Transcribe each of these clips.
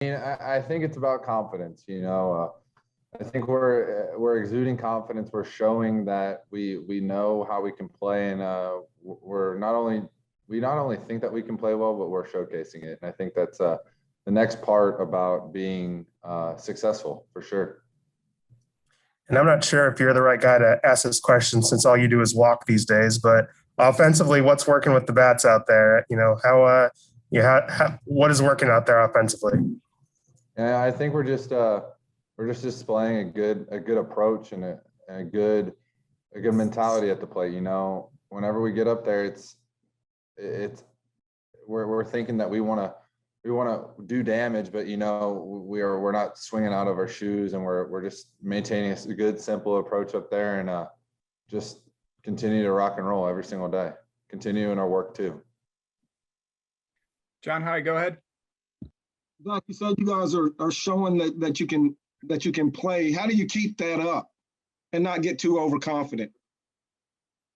mean, I think it's about confidence. I think we're exuding confidence. We're showing that we know how we can play, and we not only think that we can play well, but we're showcasing it. And I think that's the next part about being successful for sure. And I'm not sure if you're the right guy to ask this question since all you do is walk these days, but offensively, what's working with the bats out there? What is working out there offensively? And I think we're just displaying a good approach and a good mentality at the plate. Whenever we get up there, we're thinking that we want to do damage, but we're not swinging out of our shoes, and we're just maintaining a good simple approach up there, and just continue to rock and roll every single day, continuing our work too. John, hi, go ahead. Zach, you said you guys are showing that you can play. How do you keep that up and not get too overconfident?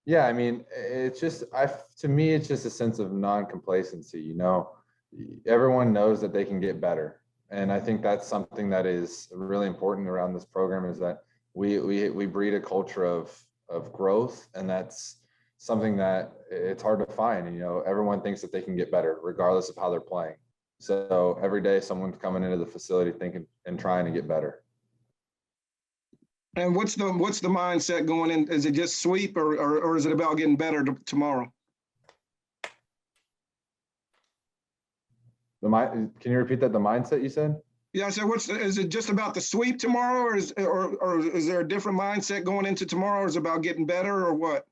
Yeah, I mean, to me, it's just a sense of non-complacency. Everyone knows that they can get better, and I think that's something that is really important around this program, is that we breed a culture of growth, and that's something that it's hard to find. Everyone thinks that they can get better regardless of how they're playing. So every day someone's coming into the facility thinking and trying to get better. And what's the mindset going in? Is it just sweep, or is it about getting better tomorrow? Can you repeat that? The mindset you said? Yeah. So is it just about the sweep tomorrow, or is there a different mindset going into tomorrow? Or is it about getting better, or what?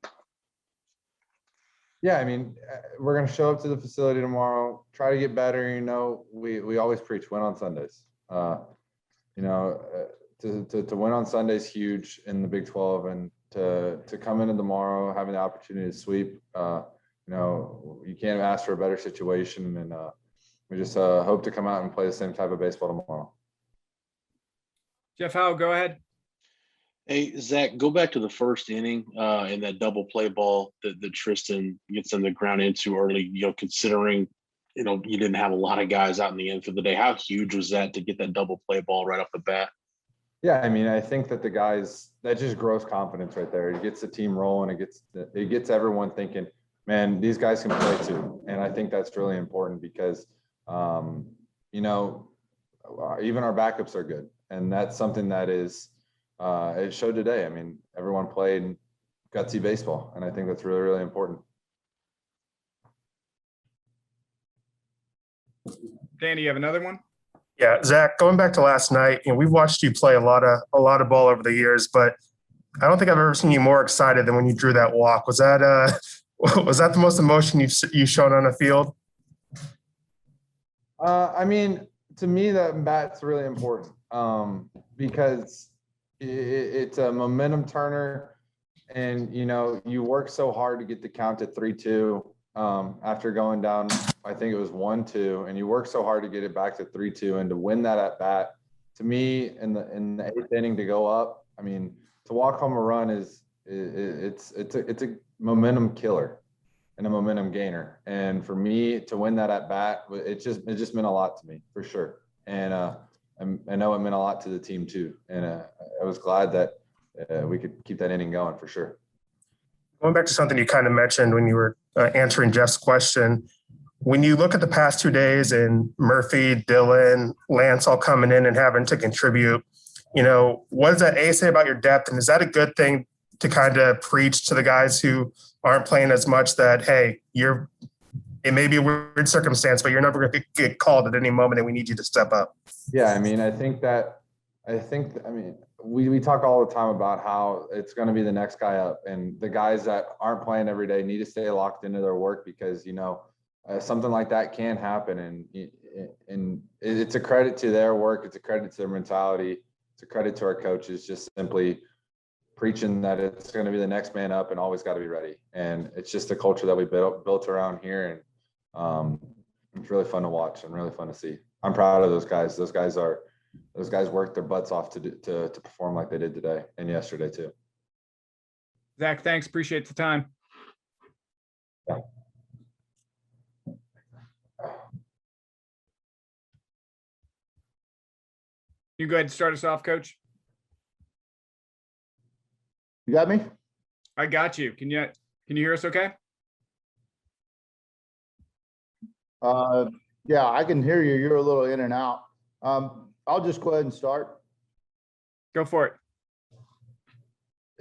Yeah, I mean, we're going to show up to the facility tomorrow, try to get better. We always preach win on Sundays. To win on Sunday is huge in the Big 12, and to come into tomorrow having the opportunity to sweep, you can't ask for a better situation, and we just hope to come out and play the same type of baseball tomorrow. Jeff Howe, go ahead. Hey, Zach, go back to the first inning and that double play ball that Tristan gets them the ground into early, considering, you didn't have a lot of guys out in the end for the day. How huge was that to get that double play ball right off the bat? Yeah, I mean, I think that the guys, that just grows confidence right there. It gets the team rolling. It gets everyone thinking, man, these guys can play too. And I think that's really important because, even our backups are good. And that's something that is, it showed today. I mean, everyone played gutsy baseball, and I think that's really, really important. Danny, you have another one? Yeah, Zach, going back to last night, we've watched you play a lot of ball over the years, but I don't think I've ever seen you more excited than when you drew that walk. Was that the most emotion you've shown on a field? I mean, to me, that bat's really important because it's a momentum turner, and you work so hard to get the count at 3-2 after going down. I think it was 1-2, and you work so hard to get it back to 3-2 and to win that at bat. To me, in the eighth inning to go up, I mean, to walk home a run it's a momentum killer and a momentum gainer. And for me to win that at bat, it just meant a lot to me for sure. And I know it meant a lot to the team too. And I was glad that we could keep that inning going for sure. Going back to something you kind of mentioned when you were answering Jeff's question, when you look at the past 2 days and Murphy, Dylan, Lance all coming in and having to contribute, what does that say about your depth? And is that a good thing to kind of preach to the guys who aren't playing as much that, hey, it may be a weird circumstance, but you're never going to get called at any moment and we need you to step up? Yeah, I mean, we talk all the time about how it's going to be the next guy up, and the guys that aren't playing every day need to stay locked into their work because, something like that can happen. And it's a credit to their work. It's a credit to their mentality. It's a credit to our coaches, just simply preaching that it's going to be the next man up and always got to be ready. And it's just the culture that we built around here. And it's really fun to watch and really fun to see. I'm proud of those guys. Those guys worked their butts off to perform like they did today and yesterday too. Zach, thanks. Appreciate the time. Yeah. You go ahead and start us off, Coach. You got me? I got you. Can you hear us okay? Yeah, I can hear you. You're a little in and out. I'll just go ahead and start. Go for it.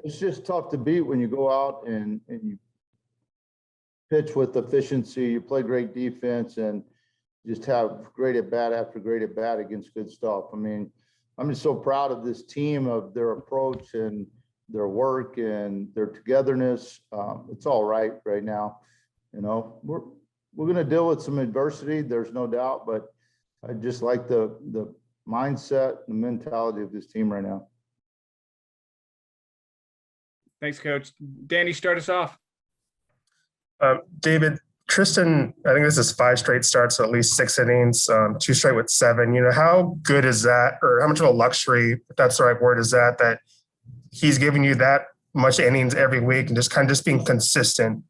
It's just tough to beat when you go out and you pitch with efficiency, you play great defense, and just have great at bat after great at bat against good stuff. I mean, I'm just so proud of this team, of their approach and their work and their togetherness. It's all right now. You know, we're going to deal with some adversity. There's no doubt, but I just like the mindset, the mentality of this team right now. Thanks, Coach. Danny, start us off. David, Tristan, I think this is 5 straight starts, so at least 6 innings, 2 straight with 7. You know, how good is that, or how much of a luxury, if that's the right word, is that he's giving you that much innings every week and just being consistent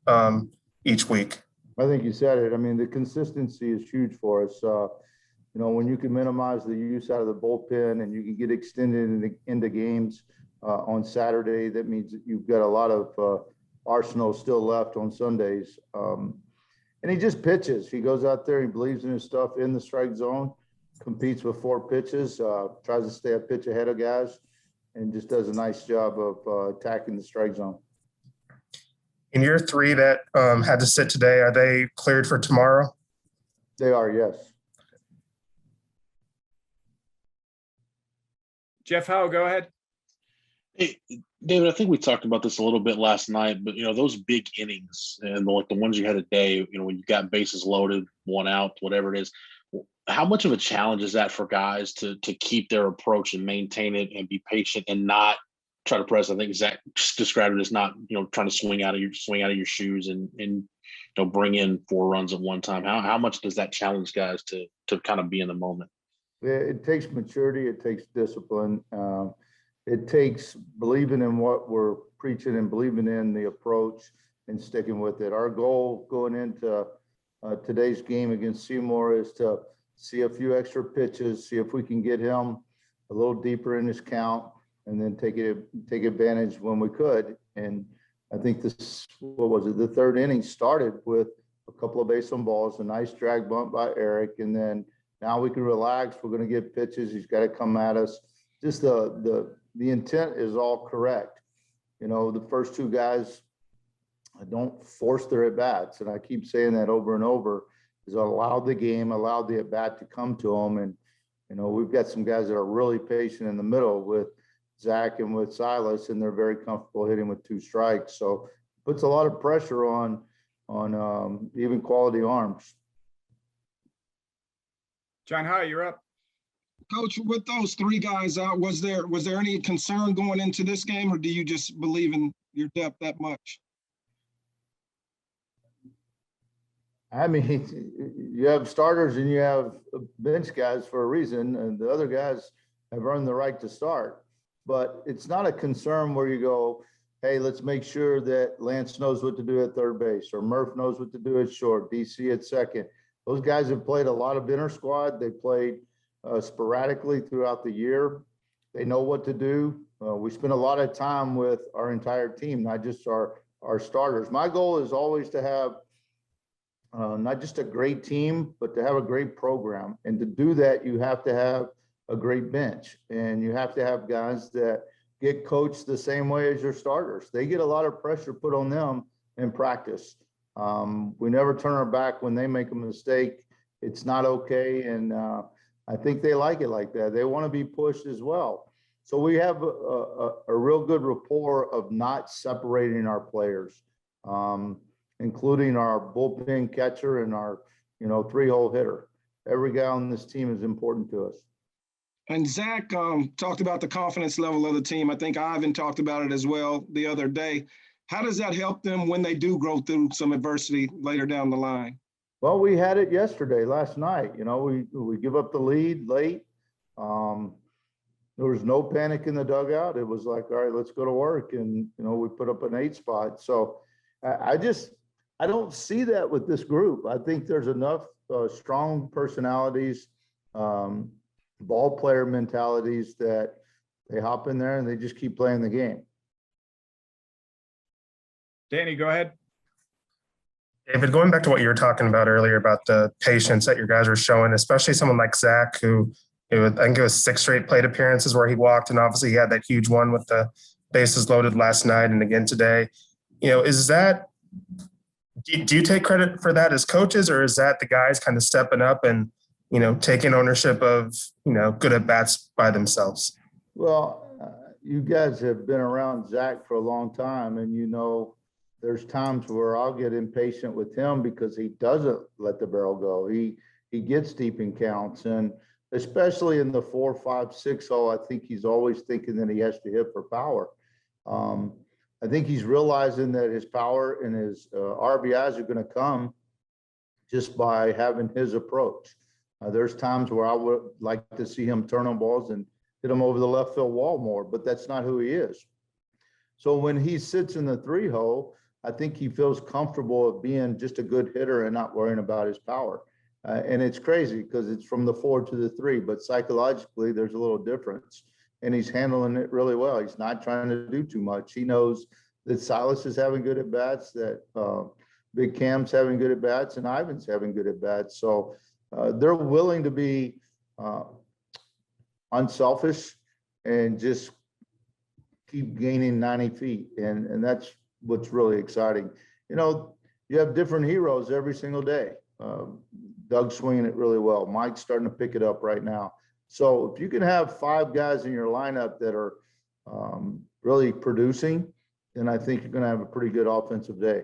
each week? I think you said it. I mean, the consistency is huge for us. You know, when you can minimize the use out of the bullpen and you can get extended into games on Saturday, that means that you've got a lot of arsenal still left on Sundays. And he just pitches. He goes out there, he believes in his stuff in the strike zone, competes with 4 pitches, tries to stay a pitch ahead of guys, and just does a nice job of attacking the strike zone. In your 3 that had to sit today, are they cleared for tomorrow? They are, yes. Jeff Howe, go ahead. Hey, David, I think we talked about this a little bit last night, but those big innings and the ones you had today, when you got bases loaded, 1 out, whatever it is, how much of a challenge is that for guys to keep their approach and maintain it and be patient and not try to press? I think Zach just described it as not, trying to swing out of your shoes and bring in 4 runs at one time. How much does that challenge guys to kind of be in the moment? It takes maturity. It takes discipline. It takes believing in what we're preaching and believing in the approach and sticking with it. Our goal going into today's game against Seymour is to see a few extra pitches, see if we can get him a little deeper in his count, and then take advantage when we could. And I think this, what was it? The 3rd inning started with a couple of base on balls, a nice drag bunt by Eric, and then now we can relax. We're going to get pitches. He's got to come at us. Just the intent is all correct. The first 2 guys don't force their at-bats, and I keep saying that over and over, is allow the game, allow the at-bat to come to them. And, we've got some guys that are really patient in the middle with Zach and with Silas, and they're very comfortable hitting with 2 strikes. So it puts a lot of pressure on even quality arms. John Howe, you're up. Coach, with those 3 guys out, was there any concern going into this game, or do you just believe in your depth that much? I mean, you have starters and you have bench guys for a reason, and the other guys have earned the right to start. But it's not a concern where you go, hey, let's make sure that Lance knows what to do at 3rd base, or Murph knows what to do at short, DC at 2nd. Those guys have played a lot of inter squad. They played sporadically throughout the year. They know what to do. We spend a lot of time with our entire team, not just our starters. My goal is always to have not just a great team, but to have a great program. And to do that, you have to have a great bench, and you have to have guys that get coached the same way as your starters. They get a lot of pressure put on them in practice. We never turn our back when they make a mistake. It's not okay. And I think they like it like that. They want to be pushed as well. So we have a real good rapport of not separating our players, including our bullpen catcher and our 3-hole hitter. Every guy on this team is important to us. And Zach talked about the confidence level of the team. I think Ivan talked about it as well the other day. How does that help them when they do go through some adversity later down the line? Well, we had it last night. We give up the lead late. There was no panic in the dugout. It was like, all right, let's go to work. And, we put up an 8 spot. So I don't see that with this group. I think there's enough strong personalities, ball player mentalities that they hop in there and they just keep playing the game. Danny, go ahead. David, going back to what you were talking about earlier about the patience that your guys were showing, especially someone like Zach, who I think it was 6 straight plate appearances where he walked, and obviously he had that huge one with the bases loaded last night and again today. Is that, do you take credit for that as coaches, or is that the guys kind of stepping up and, taking ownership of, good at bats by themselves? Well, you guys have been around Zach for a long time, and there's times where I'll get impatient with him because he doesn't let the barrel go. He gets deep in counts, and especially in the 4, 5, 6 hole, I think he's always thinking that he has to hit for power. I think he's realizing that his power and his RBIs are going to come just by having his approach. There's times where I would like to see him turn on balls and hit them over the left field wall more, but that's not who he is. So when he sits in the 3 hole, I think he feels comfortable of being just a good hitter and not worrying about his power. And it's crazy because it's from the 4 to the 3, but psychologically there's a little difference, and he's handling it really well. He's not trying to do too much. He knows that Silas is having good at bats, that Big Cam's having good at bats, and Ivan's having good at bats. So they're willing to be unselfish and just keep gaining 90 feet. And that's what's really exciting. You have different heroes every single day. Doug's swinging it really well. Mike's starting to pick it up right now. So if you can have 5 guys in your lineup that are really producing, then I think you're going to have a pretty good offensive day.